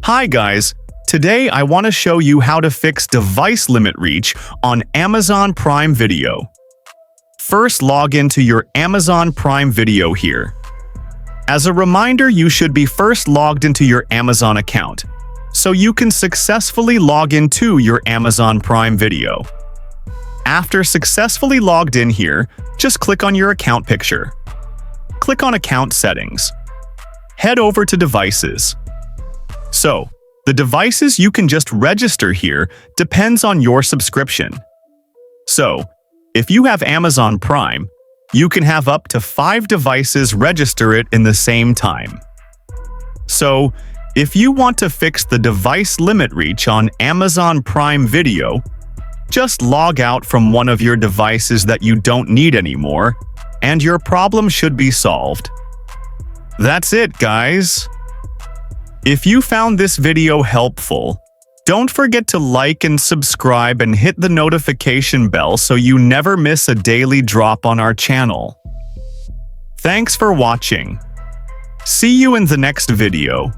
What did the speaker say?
Hi guys, today I want to show you how to fix device limit reach on Amazon Prime Video. First, log into your Amazon Prime Video here. As a reminder, you should be first logged into your Amazon account, so you can successfully log into your Amazon Prime Video. After successfully logged in here, just click on your account picture. Click on Account Settings. Head over to Devices. So, the devices you can just register here depends on your subscription. So, if you have Amazon Prime, you can have up to 5 devices register it in the same time. So, if you want to fix the device limit reach on Amazon Prime Video, just log out from one of your devices that you don't need anymore, and your problem should be solved. That's it, guys. If you found this video helpful, don't forget to like and subscribe and hit the notification bell so you never miss a daily drop on our channel. Thanks for watching. See you in the next video.